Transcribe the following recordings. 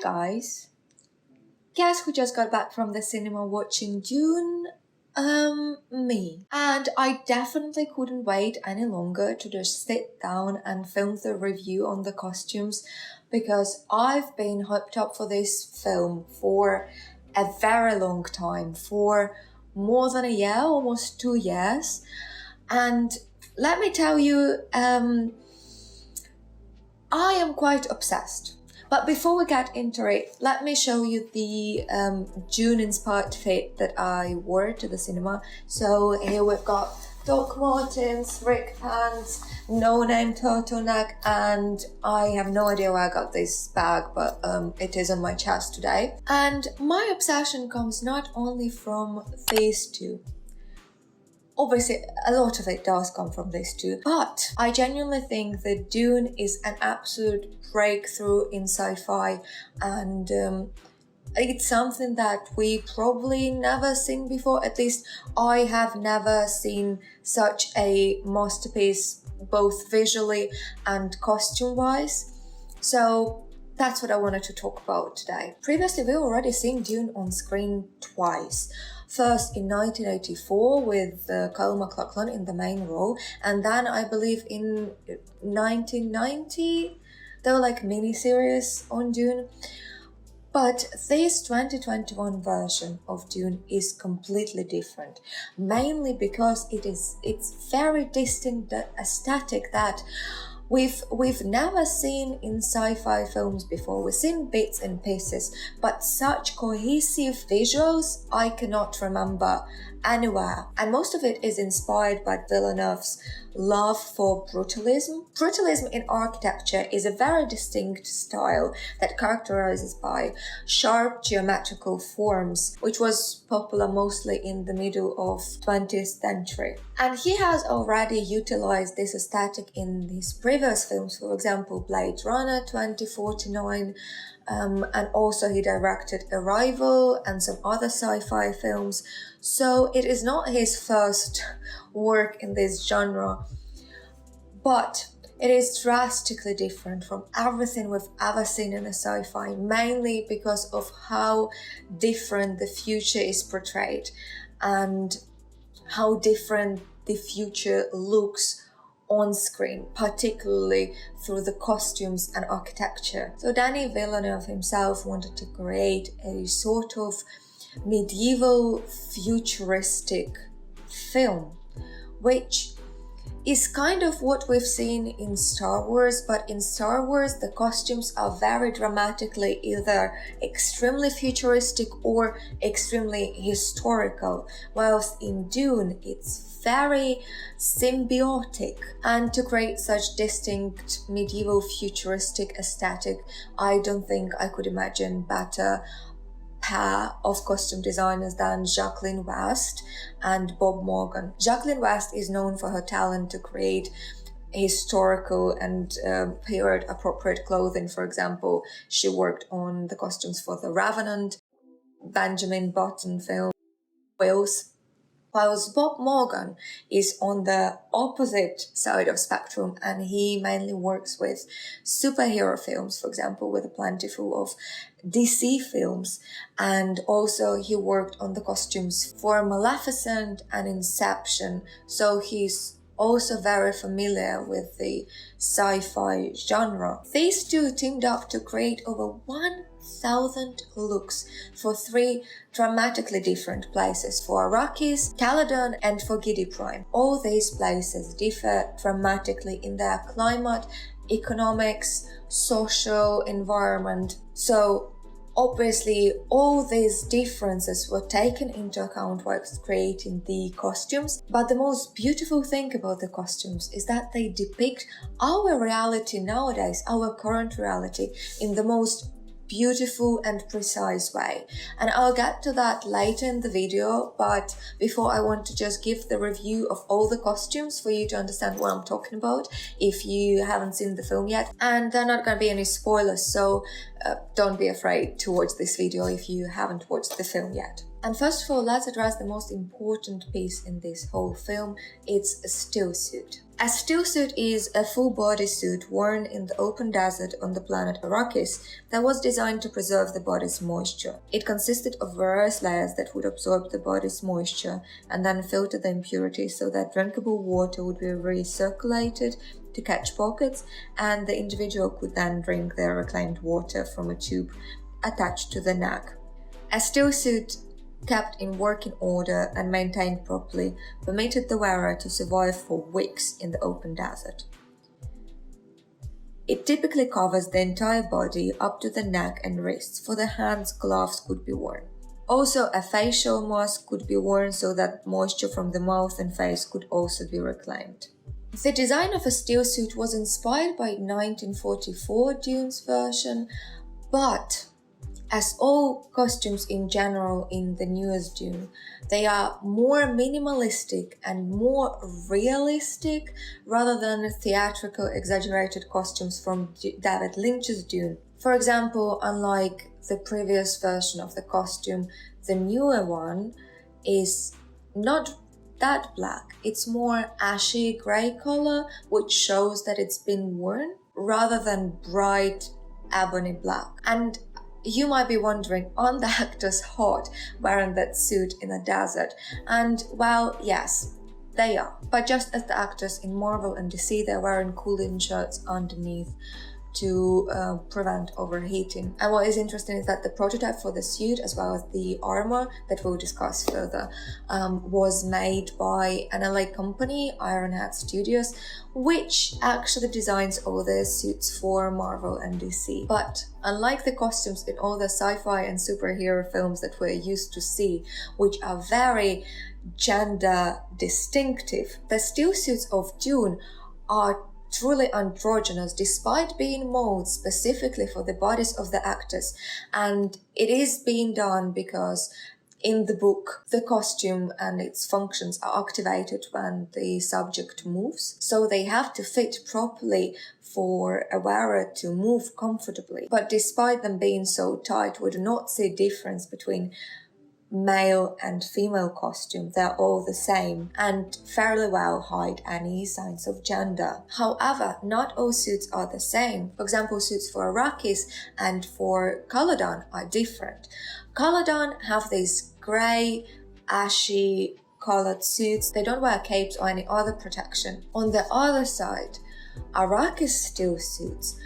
guys, guess who just got back from the cinema watching Dune? Me. And I definitely couldn't wait any longer to just sit down and film the review on the costumes, because I've been hyped up for this film for a very long time, for more than a year, almost 2 years. And let me tell you, I am quite obsessed. But before we get into it, let me show you the Dune-inspired fit that I wore to the cinema. So here we've got Doc Martens, Rick pants, no-name turtleneck, and I have no idea where I got this bag, but it is on my chest today. And my obsession comes not only from these two. Obviously, a lot of it does come from these two, but I genuinely think that Dune is an absolute breakthrough in sci-fi, and it's something that we probably never seen before. At least I have never seen such a masterpiece, both visually and costume-wise. So that's what I wanted to talk about today. Previously, we've already seen Dune on screen twice. First in 1984 with Kyle MacLachlan in the main role, and then I believe in 1990 there were like mini-series on Dune. But this 2021 version of Dune is completely different, mainly because it's very distinct aesthetic that we've never seen in sci-fi films before. We've seen bits and pieces, but such cohesive visuals I cannot remember anywhere. And most of it is inspired by Villeneuve's love for brutalism. Brutalism in architecture is a very distinct style that characterizes by sharp geometrical forms, which was popular mostly in the middle of 20th century. And he has already utilized this aesthetic in his previous films, for example, Blade Runner 2049, and also he directed Arrival and some other sci-fi films. So it is not his first work in this genre, but it is drastically different from everything we've ever seen in a sci-fi, mainly because of how different the future is portrayed and how different the future looks on screen, particularly through the costumes and architecture. So Denis Villeneuve himself wanted to create a sort of medieval futuristic film, which is kind of what we've seen in Star Wars, but in Star Wars the costumes are very dramatically either extremely futuristic or extremely historical, whilst in Dune it's very symbiotic. And to create such distinct medieval futuristic aesthetic, I don't think I could imagine better pair of costume designers than Jacqueline West and Bob Morgan. Jacqueline West is known for her talent to create historical and period appropriate clothing. For example, she worked on the costumes for The Revenant, Benjamin Button film, whilst Bob Morgan is on the opposite side of spectrum, and he mainly works with superhero films, for example, with a plentiful of DC films, and also he worked on the costumes for Maleficent and Inception, so he's also very familiar with the sci-fi genre. These two teamed up to create over 1,000 looks for 3 dramatically different places, for Arrakis, Caladan, and for Gidi Prime. All these places differ dramatically in their climate, economics, social environment. So obviously, all these differences were taken into account while creating the costumes, but the most beautiful thing about the costumes is that they depict our reality nowadays, our current reality, in the most beautiful and precise way. And I'll get to that later in the video, but before I want to just give the review of all the costumes for you to understand what I'm talking about if you haven't seen the film yet. And there are not going to be any spoilers, so don't be afraid to watch this video if you haven't watched the film yet. And first of all, let's address the most important piece in this whole film. It's a stillsuit. A stillsuit is a full body suit worn in the open desert on the planet Arrakis that was designed to preserve the body's moisture. It consisted of various layers that would absorb the body's moisture and then filter the impurities so that drinkable water would be recirculated to catch pockets, and the individual could then drink their reclaimed water from a tube attached to the neck. A stillsuit kept in working order and maintained properly permitted the wearer to survive for weeks in the open desert. It typically covers the entire body up to the neck and wrists. For the hands, gloves could be worn. Also, a facial mask could be worn so that moisture from the mouth and face could also be reclaimed. The design of a stillsuit was inspired by 1944 Dune's version, but as all costumes in general in the newest Dune, they are more minimalistic and more realistic rather than theatrical exaggerated costumes from David Lynch's Dune. For example, unlike the previous version of the costume, the newer one is not that black. It's more ashy grey color, which shows that it's been worn rather than bright ebony black. And you might be wondering, aren't the actors hot wearing that suit in the desert? And well, yes, they are. But just as the actors in Marvel and DC, they're wearing cooling shirts underneath to prevent overheating. And what is interesting is that the prototype for the suit, as well as the armor that we'll discuss further, was made by an LA company, Ironhead Studios, which actually designs all the suits for Marvel and DC. But unlike the costumes in all the sci-fi and superhero films that we're used to see, which are very gender distinctive, the stillsuits of Dune are truly androgynous despite being molded specifically for the bodies of the actors. And it is being done because in the book, the costume and its functions are activated when the subject moves. So they have to fit properly for a wearer to move comfortably. But despite them being so tight, we do not see difference between male and female costume. They're all the same and fairly well hide any signs of gender. However, not all suits are the same. For example, suits for Arrakis and for Caladan are different. Caladan have these grey, ashy colored suits. They don't wear capes or any other protection. On the other side, Arrakis still suits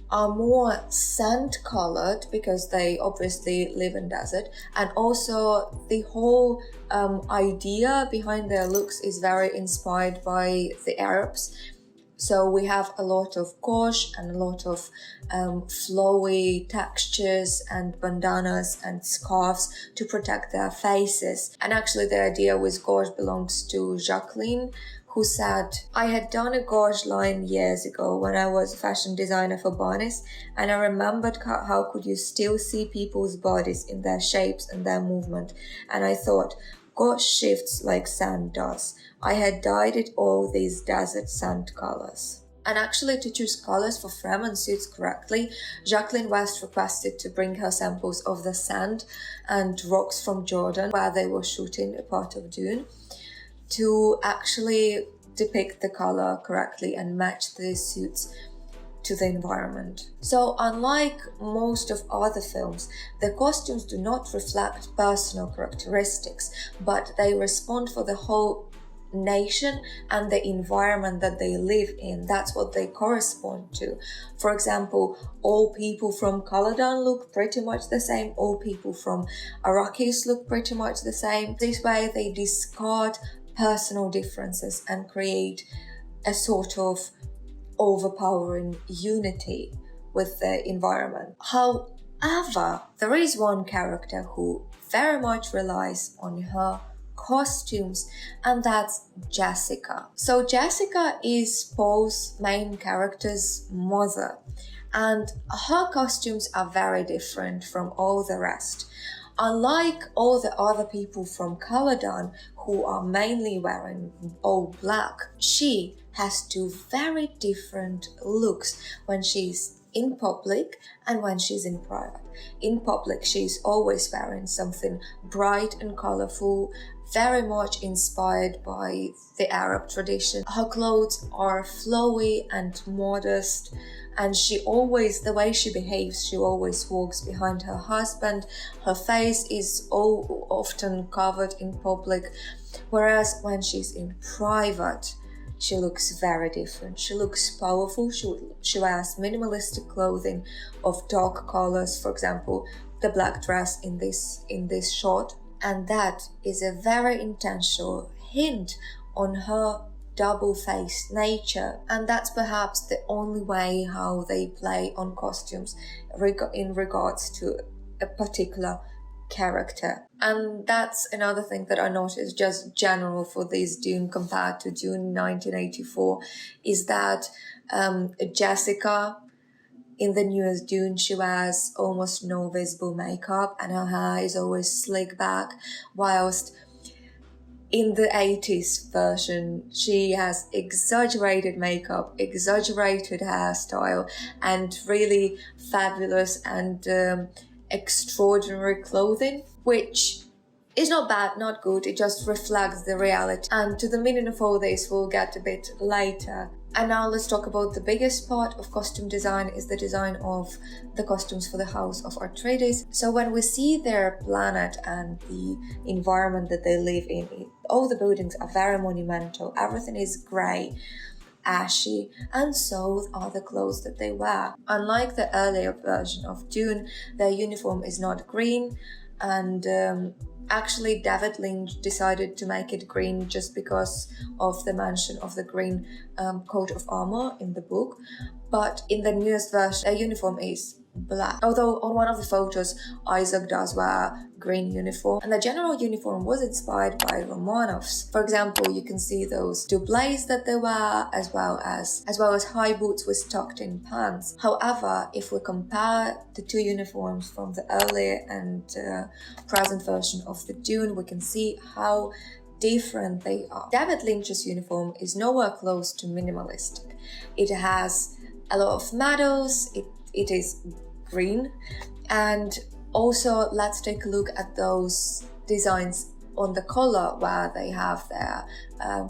are more sand colored because they obviously live in desert, and also the whole idea behind their looks is very inspired by the Arabs. So we have a lot of gauche and a lot of flowy textures and bandanas and scarves to protect their faces. And actually the idea with gauche belongs to Jacqueline, who said, "I had done a gauche line years ago when I was a fashion designer for Barnes, and I remembered how could you still see people's bodies in their shapes and their movement. And I thought, gauche shifts like sand does. I had dyed it all these desert sand colors." And actually, to choose colors for Fremen suits correctly, Jacqueline West requested to bring her samples of the sand and rocks from Jordan, where they were shooting a part of Dune, to actually depict the color correctly and match the suits to the environment. So unlike most of other films, the costumes do not reflect personal characteristics, but they respond for the whole nation and the environment that they live in. That's what they correspond to. For example, all people from Caladan look pretty much the same. All people from Arrakis look pretty much the same. This way they discard personal differences and create a sort of overpowering unity with the environment. However, there is one character who very much relies on her costumes, and that's Jessica. So Jessica is Paul's main character's mother, and her costumes are very different from all the rest. Unlike all the other people from Caladan, who are mainly wearing all black, she has two very different looks when she's in public and when she's in private. In public, she's always wearing something bright and colorful, very much inspired by the Arab tradition. Her clothes are flowy and modest, and the way she behaves, she always walks behind her husband. Her face is often covered in public, whereas when she's in private, she looks very different. She looks powerful. She wears minimalistic clothing of dark colors, for example, the black dress in this shot. And that is a very intentional hint on her double-faced nature. And that's perhaps the only way how they play on costumes in regards to a particular character. And that's another thing that I noticed just general for this Dune compared to Dune 1984 is that Jessica in the newest Dune, she wears almost no visible makeup and her hair is always slicked back, whilst in the 80s version, she has exaggerated makeup, exaggerated hairstyle, and really fabulous and extraordinary clothing, which is not bad, not good, it just reflects the reality. And to the meaning of all this, we'll get a bit later. And now let's talk about the biggest part of costume design is the design of the costumes for the house of Atreides. So when we see their planet and the environment that they live in, all the buildings are very monumental, everything is grey, ashy, and so are the clothes that they wear. Unlike the earlier version of Dune, their uniform is not green, and actually David Lynch decided to make it green just because of the mention of the green coat of armor in the book. But in the newest version, their uniform is black. Although on one of the photos, Isaac does wear green uniform, and the general uniform was inspired by Romanovs. For example, you can see those doublés that they wear, as well as high boots with tucked-in pants. However, if we compare the two uniforms from the earlier and present version of the Dune, we can see how different they are. David Lynch's uniform is nowhere close to minimalistic. It has a lot of medals, it is green, and also let's take a look at those designs on the collar where they have their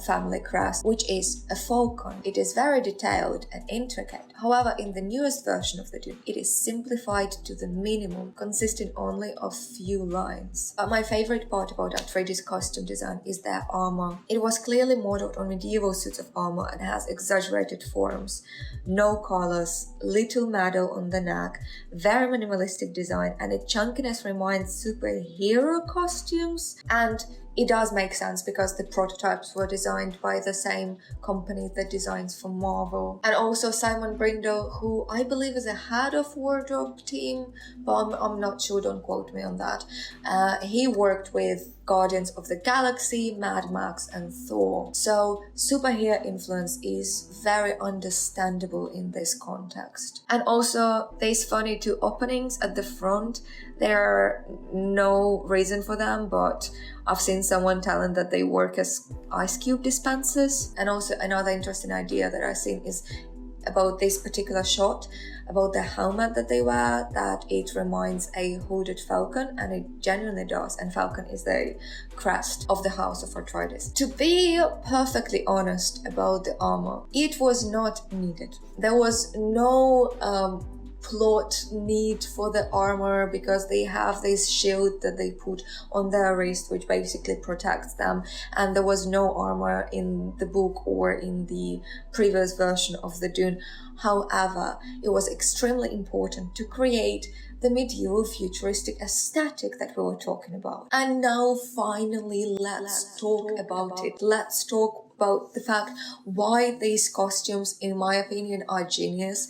family crest, which is a falcon. It is very detailed and intricate. However, in the newest version of the Dune, it is simplified to the minimum, consisting only of few lines. But my favorite part about Atreides' costume design is their armor. It was clearly modeled on medieval suits of armor and has exaggerated forms, no collars, little metal on the neck, very minimalistic design, and its chunkiness reminds superhero costumes. And it does make sense because the prototypes were designed by the same company that designs for Marvel. And also Simon Brindle, who I believe is a head of wardrobe team, but I'm not sure, don't quote me on that. He worked with Guardians of the Galaxy, Mad Max, and Thor. So superhero influence is very understandable in this context. And also, there's funny two openings at the front. There are no reason for them, but I've seen someone telling that they work as ice cube dispensers. And also another interesting idea that I've seen is about this particular shot, about the helmet that they wear, that it reminds a hooded falcon, and it genuinely does, and falcon is the crest of the House of Atreides. To be perfectly honest about the armor, it was not needed. There was no plot need for the armor because they have this shield that they put on their wrist which basically protects them, and there was no armor in the book or in the previous version of the Dune. However, it was extremely important to create the medieval futuristic aesthetic that we were talking about. And now finally let's talk about it. Let's talk about the fact why these costumes, in my opinion, are genius.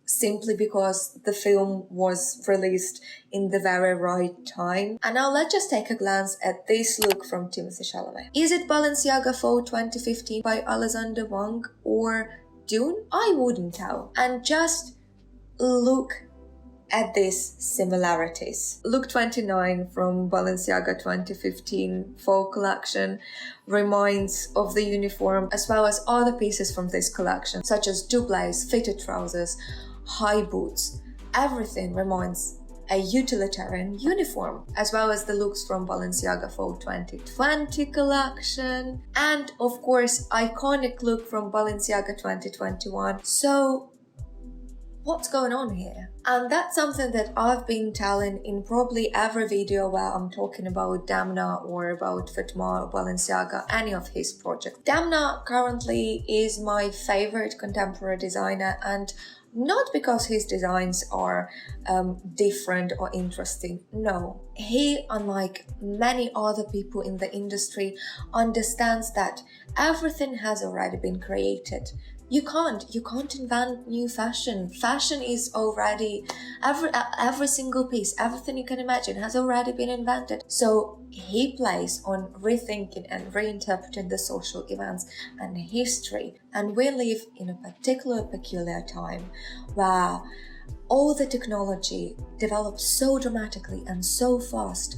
Simply because the film was released in the very right time. And now let's just take a glance at this look from Timothée Chalamet. Is it Balenciaga Fall 2015 by Alexander Wang or Dune? I wouldn't tell. And just look at these similarities. Look 29 from Balenciaga 2015 Fall collection reminds of the uniform as well as other pieces from this collection, such as doublés, fitted trousers, high boots. Everything reminds a utilitarian uniform, as well as the looks from Balenciaga Fall 2020 collection, and of course iconic look from Balenciaga 2021. So what's going on here? And that's something that I've been telling in probably every video where I'm talking about Demna or about Fatma or Balenciaga, any of his projects. Demna currently is my favorite contemporary designer, and not because his designs are different or interesting. No, he, unlike many other people in the industry, understands that everything has already been created. You can't invent new fashion. Fashion is already, every single piece, everything you can imagine has already been invented. So he plays on rethinking and reinterpreting the social events and history. And we live in a particular peculiar time where all the technology develops so dramatically and so fast.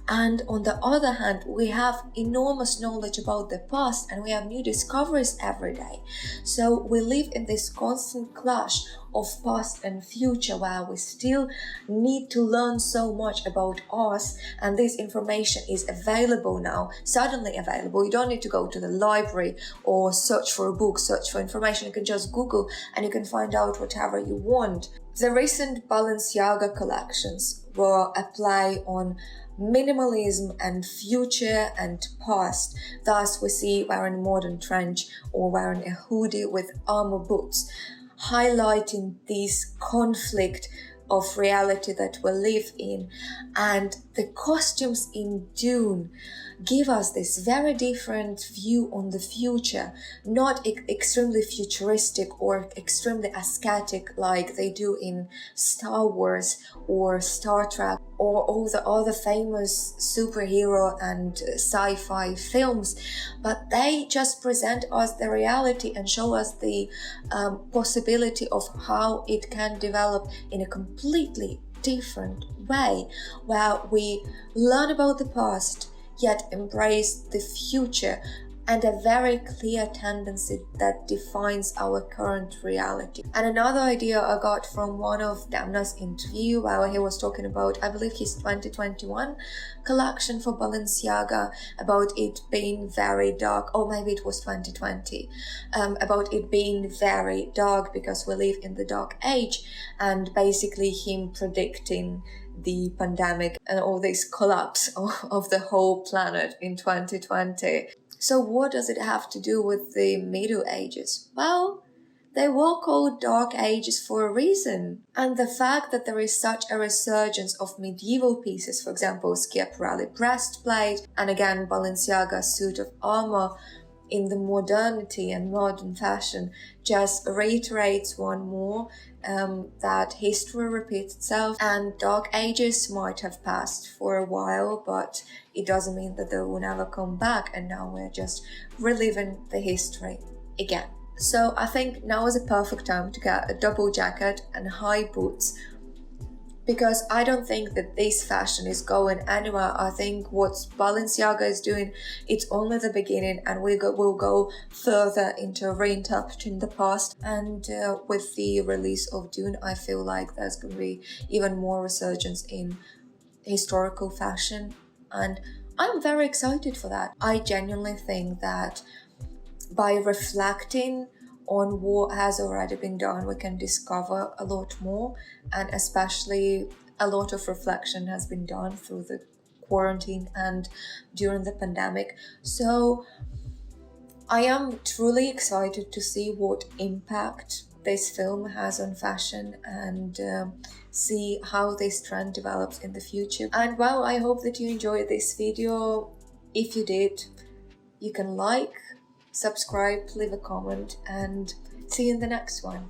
And on the other hand, we have enormous knowledge about the past and we have new discoveries every day. So we live in this constant clash of past and future where we still need to learn so much about us, and this information is available now, suddenly available. You don't need to go to the library or search for a book, search for information. You can just Google and you can find out whatever you want. The recent Balenciaga collections were a play on minimalism and future and past. Thus we see wearing modern trench or wearing a hoodie with armor boots, highlighting this conflict of reality that we live in. And the costumes in Dune give us this very different view on the future, not extremely futuristic or extremely aesthetic like they do in Star Wars or Star Trek or all the other famous superhero and sci-fi films, but they just present us the reality and show us the possibility of how it can develop in a completely different way, where we learn about the past yet embrace the future, and a very clear tendency that defines our current reality. And another idea I got from one of Demna's interview where he was talking about, I believe, his 2021 collection for Balenciaga, about it being very dark, or maybe it was 2020, about it being very dark because we live in the dark age, and basically him predicting the pandemic and all this collapse of the whole planet in 2020. So what does it have to do with the Middle Ages? Well, they were called Dark Ages for a reason. And the fact that there is such a resurgence of medieval pieces, for example, Schiaparelli breastplate, and again Balenciaga suit of armor in the modernity and modern fashion, just reiterates one more that history repeats itself, and dark ages might have passed for a while, but it doesn't mean that they will never come back, and now we're just reliving the history again. So I think now is a perfect time to get a double jacket and high boots, because I don't think that this fashion is going anywhere. I think what Balenciaga is doing, it's only the beginning, and we'll go further into reinterpreting the past. And with the release of Dune, I feel like there's going to be even more resurgence in historical fashion, and I'm very excited for that. I genuinely think that by reflecting on what has already been done, we can discover a lot more, and especially a lot of reflection has been done through the quarantine and during the pandemic. So I am truly excited to see what impact this film has on fashion, and see how this trend develops in the future. And well, I hope that you enjoyed this video. If you did, you can like, subscribe, leave a comment, and see you in the next one.